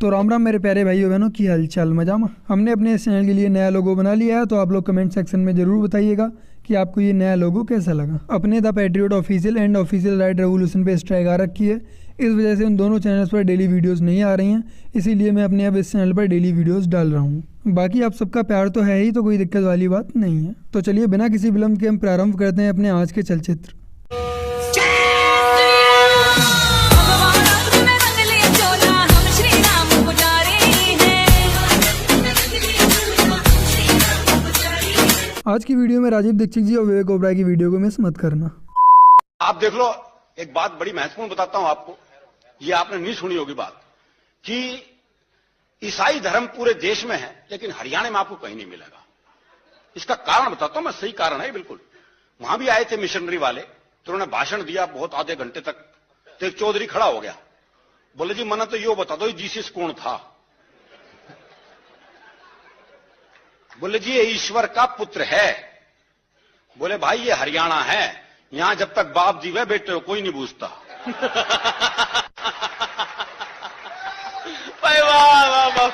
तो राम राम मेरे प्यारे भाइयों बहनों, की हालचाल मजा में। हमने अपने इस चैनल के लिए नया लोगो बना लिया है, तो आप लोग कमेंट सेक्शन में ज़रूर बताइएगा कि आपको ये नया लोगो कैसा लगा। अपने the patriot official and official right revolution पे स्ट्राइक आ रखी है, इस वजह से उन दोनों चैनल्स पर डेली वीडियोस नहीं आ रही हैं, इसीलिए मैं अपने अब इस चैनल पर डेली वीडियोस डाल रहा हूँ। बाकी आप सबका प्यार तो है ही, तो कोई दिक्कत वाली बात नहीं है। तो चलिए बिना किसी विलम्ब के हम प्रारंभ करते हैं अपने आज के चलचित्र। आज की वीडियो में राजीव दीक्षित जी और विवेक ओबराय की वीडियो को मिस मत करना। आप देख लो, एक बात बड़ी महत्वपूर्ण बताता हूं आपको, ये आपने नहीं सुनी होगी बात, कि ईसाई धर्म पूरे देश में है लेकिन हरियाणा में आपको कहीं नहीं मिलेगा। इसका कारण बताता हूं मैं, सही कारण है बिल्कुल। वहां भी आए थे मिशनरी वाले, तो उन्होंने भाषण दिया बहुत आधे घंटे तक। तो एक चौधरी खड़ा हो गया, बोले जी मना तो यो बता दो जीसस कौन था। बोले जी ये ईश्वर का पुत्र है। बोले भाई ये हरियाणा है, यहां जब तक बाप जीवे बेटे को कोई नहीं पूछता। भाई वाह वाह वाह।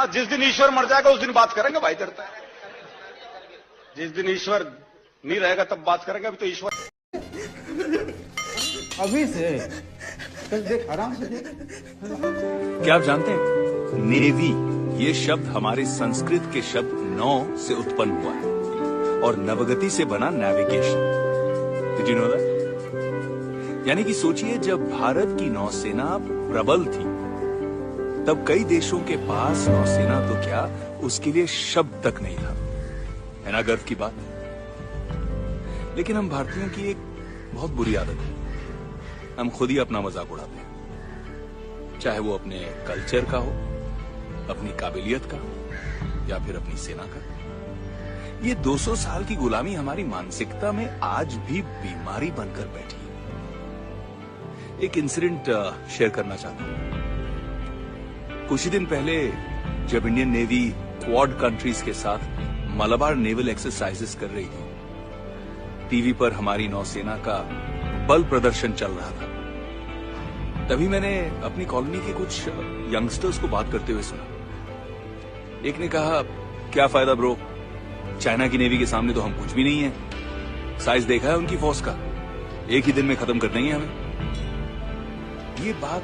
जिस दिन ईश्वर मर जाएगा उस दिन बात करेंगे भाई, डरता है। जिस दिन ईश्वर नहीं रहेगा तब बात करेंगे, अभी तो ईश्वर अभी से देख आराम से देख। क्या आप जानते हैं, नेवी ये शब्द हमारे संस्कृत के शब्द नौ से उत्पन्न हुआ है और नवगति से बना navigation. Did you know that? यानी कि सोचिए, जब भारत की नौसेना प्रबल थी तब कई देशों के पास नौसेना तो क्या उसके लिए शब्द तक नहीं था। है ना गर्व की बात? लेकिन हम भारतीयों की एक बहुत बुरी आदत है, हम खुद ही अपना मजाक उड़ाते हैं, चाहे वो अपने कल्चर का हो, अपनी काबिलियत का, या फिर अपनी सेना का। ये 200 साल की गुलामी हमारी मानसिकता में आज भी बीमारी बनकर बैठी है। एक इंसिडेंट शेयर करना चाहता हूं। कुछ ही दिन पहले जब इंडियन नेवी क्वाड कंट्रीज के साथ मलाबार नेवल एक्सरसाइजेस कर रही थी, टीवी पर हमारी नौसेना का बल प्रदर्शन चल रहा था। तभी मैंने अपनी कॉलोनी के कुछ यंगस्टर्स को बात करते हुए सुना। एक ने कहा, क्या फायदा ब्रो, चाइना की नेवी के सामने तो हम कुछ भी नहीं है। साइज देखा है उनकी फोर्स का, एक ही दिन में खत्म कर देंगे हमें। ये बात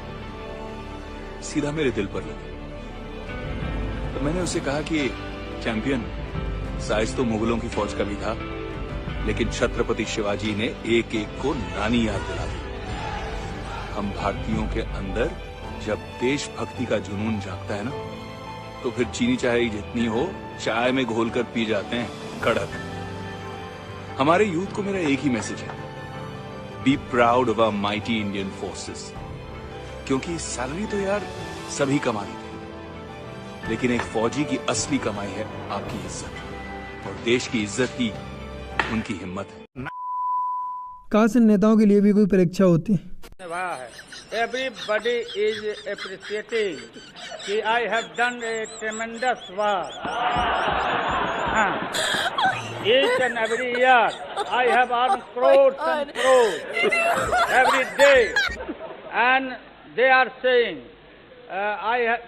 सीधा मेरे दिल पर लगी। तो मैंने उसे कहा कि चैंपियन, साइज तो मुगलों की फौज का भी था, लेकिन छत्रपति शिवाजी ने एक एक को नानी याद दिला दी। हम भारतीयों के अंदर जब देशभक्ति का जुनून जागता है ना, तो फिर चीनी चाय जितनी हो चाय में घोलकर पी जाते हैं कड़क। हमारे यूथ को मेरा एक ही मैसेज है, be proud of our mighty Indian forces. क्योंकि सैलरी तो यार सभी कमाते हैं, लेकिन एक फौजी की असली कमाई है आपकी इज्जत, और देश की इज्जत ही उनकी हिम्मत है। काश इन नेताओं के लिए भी कोई परीक्षा होती। Everybody is appreciating कि I have done a tremendous work. Each and every year I have earned crores and crores every day, and they are saying I have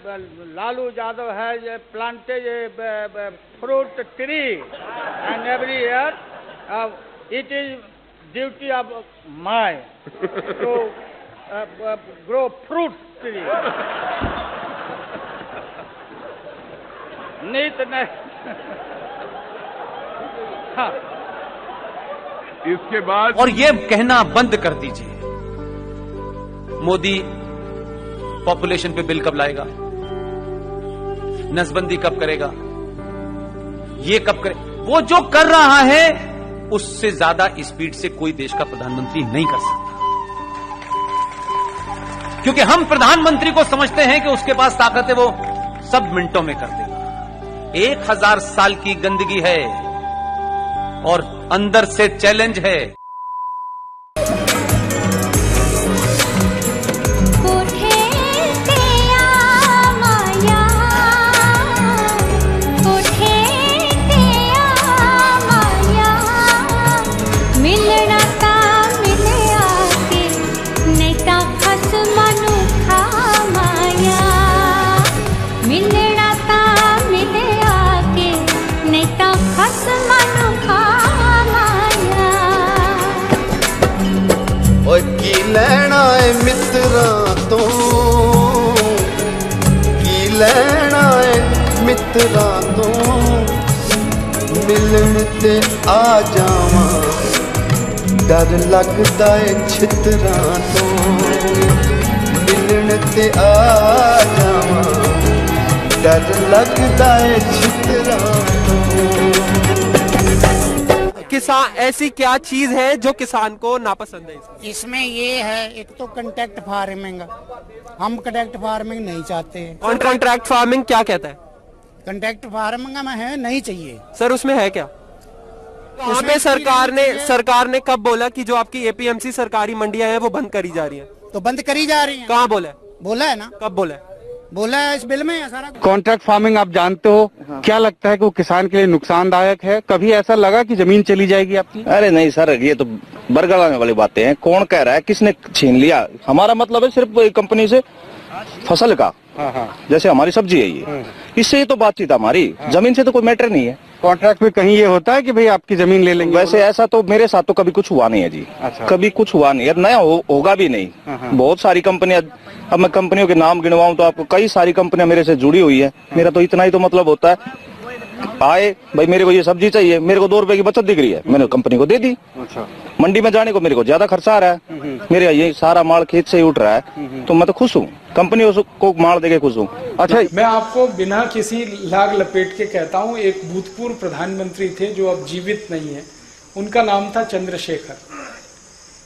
Lalu Yadav has planted a fruit tree, and every year it is duty of mine to grow fruit tree. नहीं नहीं। हाँ। इसके बाद और ये कहना बंद कर दीजिए, मोदी पॉपुलेशन पे बिल कब लाएगा, नसबंदी कब करेगा, ये कब करे। वो जो कर रहा है उससे ज्यादा स्पीड से कोई देश का प्रधानमंत्री नहीं कर सकता, क्योंकि हम प्रधानमंत्री को समझते हैं कि उसके पास ताकत है, वो सब मिनटों में कर देगा। 1000 साल की गंदगी है और अंदर से चैलेंज है। मिलना ता मिले आके ਮਿੱਤਰਾਂ ਤੋਂ ਮਿਲਣ ਤੇ ਆ ਜਾਵਾਂ ਡਰ ਲੱਗਦਾ ਏ ਛਿੱਤਰਾਂ ਤੋਂ ਮਿਲਣ ਤੇ ਆ ਜਾਵਾਂ ਡਰ ਲੱਗਦਾ ਏ ਛਿੱਤਰਾਂ ਤੋਂ किसान ऐसी क्या चीज है जो किसान को नापसंद है इसमें? इसमें ये है, एक तो कॉन्ट्रैक्ट फार्मिंग, हम कॉन्ट्रैक्ट फार्मिंग नहीं चाहते हैं। कॉन्ट्रैक्ट फार्मिंग क्या कहता है? कॉन्ट्रैक्ट फार्मिंग में है नहीं चाहिए सर, उसमें है क्या? वहाँ पे सरकार ने कब बोला कि जो आपकी एपीएमसी सरकारी मंडियां हैं वो बंद करी जा रही हैं? तो बंद करी जा रही हैं। कहाँ बोला है? बोला है ना। कब बोला है? बोला है इस बिल में सारा। कॉन्ट्रैक्ट फार्मिंग आप जानते हो, क्या लगता है कि वो किसान के लिए नुकसानदायक है? कभी ऐसा लगा कि जमीन चली जाएगी आपकी? अरे नहीं सर, ये तो बरगलाने वाली बातें हैं। कौन कह रहा है, किसने छीन लिया? हमारा मतलब है सिर्फ कंपनी से फसल का, जैसे हमारी सब्जी है ये, इससे ही तो बातचीत हमारी, जमीन से तो कोई मैटर नहीं है। कॉन्ट्रैक्ट में कहीं ये होता है कि भाई आपकी जमीन ले लेंगे? वैसे ऐसा तो मेरे साथ तो कभी कुछ हुआ नहीं है जी। अच्छा। कभी कुछ हुआ नहीं है, नया होगा भी नहीं। बहुत सारी कंपनियां, अब मैं कंपनियों के नाम गिनवाऊं तो आपको कई सारी कंपनियां मेरे से जुड़ी हुई है। मेरा तो इतना ही तो मतलब होता है, आए भाई मेरे को ये सब्जी चाहिए, मेरे को 2 रुपए की बचत दिख रही है, मैंने कंपनी को दे दी। अच्छा। मंडी में जाने को मेरे को ज्यादा खर्चा आ रहा है, मेरे ये सारा माल खेत से ही उठ रहा है, तो मैं तो खुश हूँ, कंपनी को माल देके खुश हूँ। अच्छा, मैं आपको बिना किसी लाग लपेट के कहता हूँ, एक भूतपूर्व प्रधानमंत्री थे जो अब जीवित नहीं है, उनका नाम था चंद्रशेखर।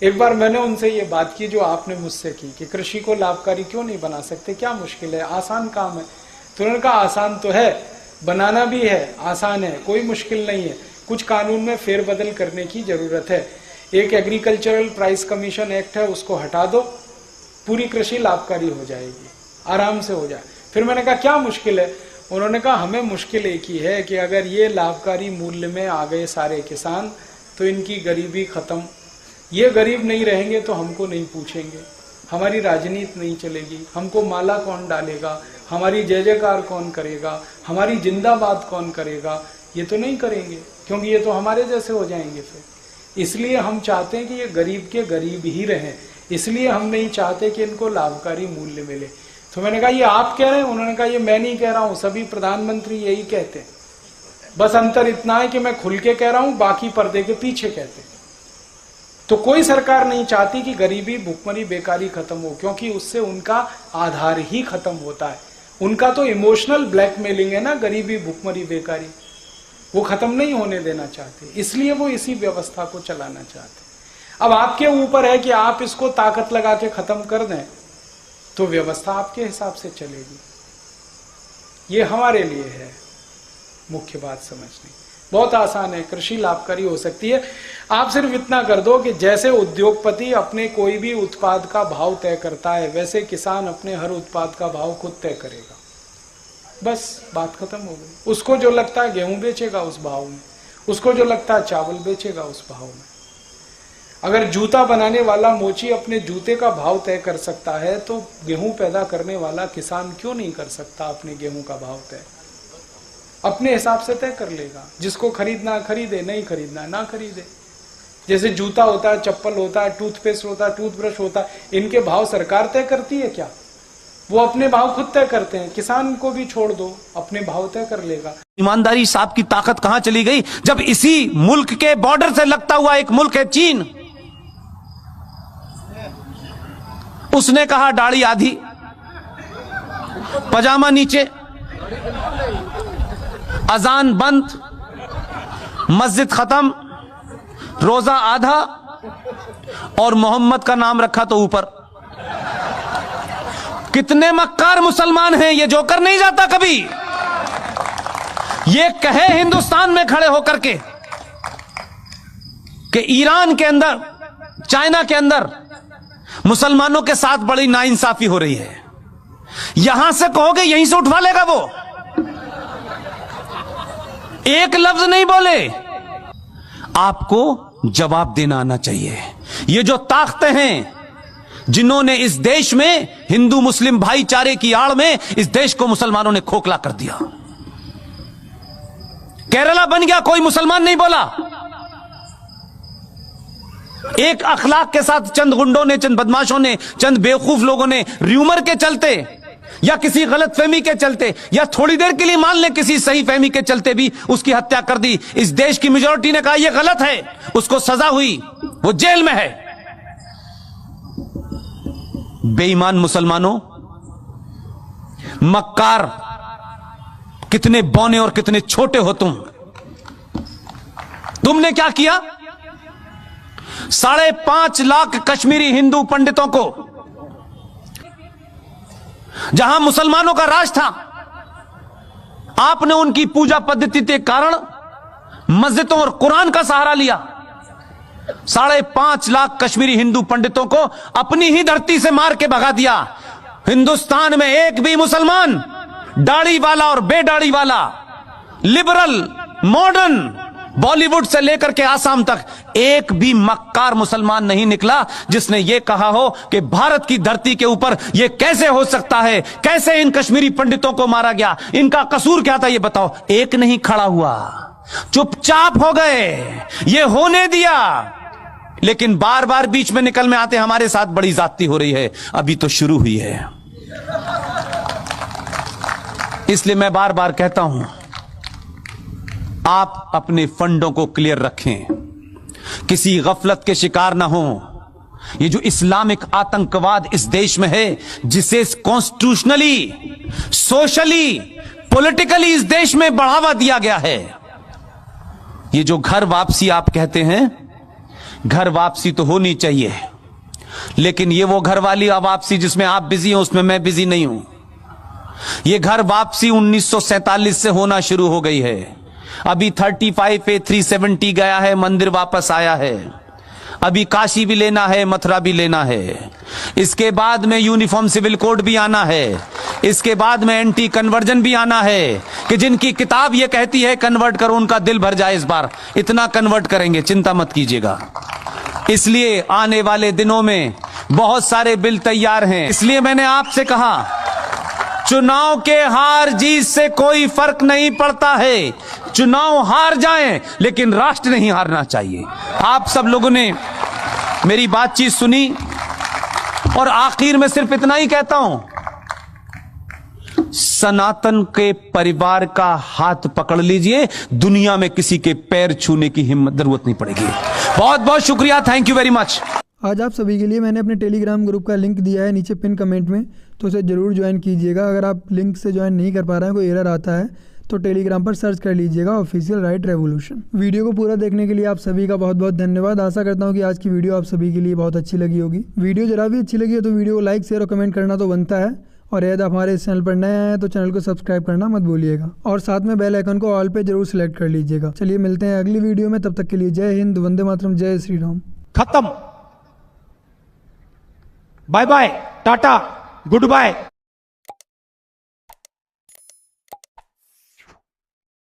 एक बार मैंने उनसे ये बात की जो आपने मुझसे की कि कृषि को लाभकारी क्यों नहीं बना सकते, क्या मुश्किल है, आसान काम है। तो उन्होंने कहा आसान तो है, बनाना भी है, आसान है, कोई मुश्किल नहीं है, कुछ कानून में फेरबदल करने की जरूरत है। एक एग्रीकल्चरल प्राइस कमीशन एक्ट है, उसको हटा दो, पूरी कृषि लाभकारी हो जाएगी, आराम से हो जाए। फिर मैंने कहा क्या मुश्किल है? उन्होंने कहा हमें मुश्किल एक ही है कि अगर ये लाभकारी मूल्य में आ गए सारे किसान तो इनकी गरीबी खत्म। ये गरीब नहीं रहेंगे तो हमको नहीं पूछेंगे, हमारी राजनीति नहीं चलेगी, हमको माला कौन डालेगा, हमारी जय जयकार कौन करेगा, हमारी जिंदाबाद कौन करेगा, ये तो नहीं करेंगे, क्योंकि ये तो हमारे जैसे हो जाएंगे। फिर इसलिए हम चाहते हैं कि ये गरीब के गरीब ही रहें, इसलिए हम नहीं चाहते कि इनको लाभकारी मूल्य मिले। तो मैंने कहा ये आप कह रहे हैं? उन्होंने कहा ये मैं नहीं कह रहा हूं, सभी प्रधानमंत्री यही कहते हैं, बस अंतर इतना है कि मैं खुल के कह रहा हूं, बाकी पर्दे के पीछे कहते हैं। तो कोई सरकार नहीं चाहती कि गरीबी, भुखमरी, बेकारी खत्म हो, क्योंकि उससे उनका आधार ही खत्म होता है। उनका तो इमोशनल ब्लैकमेलिंग है ना, गरीबी, भुखमरी, बेकारी, वो खत्म नहीं होने देना चाहते, इसलिए वो इसी व्यवस्था को चलाना चाहते। अब आपके ऊपर है कि आप इसको ताकत लगा के खत्म कर दें तो व्यवस्था आपके हिसाब से चलेगी। ये हमारे लिए है मुख्य बात समझनी, बहुत आसान है, कृषि लाभकारी हो सकती है। आप सिर्फ इतना कर दो कि जैसे उद्योगपति अपने कोई भी उत्पाद का भाव तय करता है, वैसे किसान अपने हर उत्पाद का भाव खुद तय करेगा, बस बात खत्म हो गई। उसको जो लगता है गेहूं बेचेगा उस भाव में, उसको जो लगता है चावल बेचेगा उस भाव में। अगर जूता बनाने वाला मोची अपने जूते का भाव तय कर सकता है तो गेहूं पैदा करने वाला किसान क्यों नहीं कर सकता अपने गेहूं का भाव तय? अपने हिसाब से तय कर लेगा, जिसको खरीदना खरीदे, नहीं खरीदना ना खरीदे। जैसे जूता होता है, चप्पल होता है, टूथपेस्ट होता है, टूथब्रश होता है, इनके भाव सरकार तय करती है क्या? वो अपने भाव खुद तय करते हैं। किसान को भी छोड़ दो, अपने भाव तय कर लेगा। ईमानदारी साहब की ताकत कहां चली गई जब इसी मुल्क के बॉर्डर से लगता हुआ एक मुल्क है चीन, उसने कहा दाढ़ी आधी, पजामा नीचे, अजान बंद, मस्जिद खत्म, रोजा आधा और मोहम्मद का नाम रखा तो ऊपर। कितने मक्कार मुसलमान हैं, ये जोकर नहीं जाता कभी। ये कहे हिंदुस्तान में खड़े होकर के कि ईरान के अंदर, चाइना के अंदर मुसलमानों के साथ बड़ी नाइंसाफी हो रही है, यहां से कहोगे यहीं से उठवा लेगा वो। एक लफ्ज नहीं बोले, आपको जवाब देना आना चाहिए। ये जो ताकतें हैं जिन्होंने इस देश में हिंदू मुस्लिम भाईचारे की आड़ में इस देश को मुसलमानों ने खोखला कर दिया। केरला बन गया, कोई मुसलमान नहीं बोला। एक अखलाक के साथ चंद गुंडों ने, चंद बदमाशों ने, चंद बेवकूफ लोगों ने र्यूमर के चलते या किसी गलतफहमी के चलते, या थोड़ी देर के लिए मान लें किसी सही फहमी के चलते भी उसकी हत्या कर दी, इस देश की मेजॉरिटी ने कहा यह गलत है, उसको सजा हुई, वो जेल में है। बेईमान मुसलमानों, मक्कार, कितने बौने और कितने छोटे हो तुमने क्या किया? 5.5 लाख कश्मीरी हिंदू पंडितों को, जहां मुसलमानों का राज था, आपने उनकी पूजा पद्धति के कारण मस्जिदों और कुरान का सहारा लिया। 5.5 लाख कश्मीरी हिंदू पंडितों को अपनी ही धरती से मार के भगा दिया। हिंदुस्तान में एक भी मुसलमान, दाढ़ी वाला और बेदाढ़ी वाला, लिबरल, मॉडर्न, बॉलीवुड से लेकर के आसाम तक एक भी मक्कार मुसलमान नहीं निकला जिसने यह कहा हो कि भारत की धरती के ऊपर यह कैसे हो सकता है, कैसे इन कश्मीरी पंडितों को मारा गया, इनका कसूर क्या था, यह बताओ। एक नहीं खड़ा हुआ, चुपचाप हो गए, ये होने दिया। लेकिन बार बार बीच में निकल में आते, हमारे साथ बड़ी ज्यादती हो रही है, अभी तो शुरू हुई है। इसलिए मैं बार बार कहता हूं, आप अपने फंडों को क्लियर रखें, किसी गफलत के शिकार ना हो। ये जो इस्लामिक आतंकवाद इस देश में है, जिसे कॉन्स्टिट्यूशनली, सोशली, पॉलिटिकली इस देश में बढ़ावा दिया गया है, ये जो घर वापसी आप कहते हैं, घर वापसी तो होनी चाहिए, लेकिन ये वो घर वाली वापसी जिसमें आप बिजी हो, उसमें मैं बिजी नहीं हूं। ये घर वापसी 1947 से होना शुरू हो गई है। अभी 35 पे 370 गया है, मंदिर वापस आया है। अभी काशी भी लेना है, मथुरा भी लेना है। इसके बाद में यूनिफॉर्म सिविल कोड भी आना है। इसके बाद में एंटी कन्वर्जन भी आना है कि जिनकी किताब ये कहती है कन्वर्ट करो, उनका दिल भर जाए। इस बार इतना कन्वर्ट करेंगे, चिंता मत कीजिएगा। इसलिए आने वाले दिनों में बहुत सारे बिल तैयार हैं। इसलिए मैंने आपसे कहा, चुनाव के हार जीत से कोई फर्क नहीं पड़ता है। चुनाव हार जाएं, लेकिन राष्ट्र नहीं हारना चाहिए। आप सब लोगों ने मेरी बातचीत सुनी और आखिर में सिर्फ इतना ही कहता हूं, सनातन के परिवार का हाथ पकड़ लीजिए, दुनिया में किसी के पैर छूने की हिम्मत जरूरत नहीं पड़ेगी। बहुत बहुत शुक्रिया, थैंक यू वेरी मच। आज आप सभी के लिए मैंने अपने टेलीग्राम ग्रुप का लिंक दिया है नीचे पिन कमेंट में, तो उसे ज़रूर ज्वाइन कीजिएगा। अगर आप लिंक से ज्वाइन नहीं कर पा रहे हैं, कोई एरर आता है, तो टेलीग्राम पर सर्च कर लीजिएगा ऑफिशियल राइट रेवोल्यूशन। वीडियो को पूरा देखने के लिए आप सभी का बहुत बहुत धन्यवाद। आशा करता हूँ कि आज की वीडियो आप सभी के लिए बहुत अच्छी लगी होगी। वीडियो जरा भी अच्छी लगी है तो वीडियो को लाइक, शेयर और कमेंट करना तो बनता है। और यदि आप हमारे इस चैनल पर नए आए हैं तो चैनल को सब्सक्राइब करना मत भूलिएगा, और साथ में बेल आइकन को ऑल पे जरूर सिलेक्ट कर लीजिएगा। चलिए मिलते हैं अगली वीडियो में, तब तक के लिए जय हिंद, वंदे मातरम, जय श्री राम। खत्म, bye bye, tata, good bye.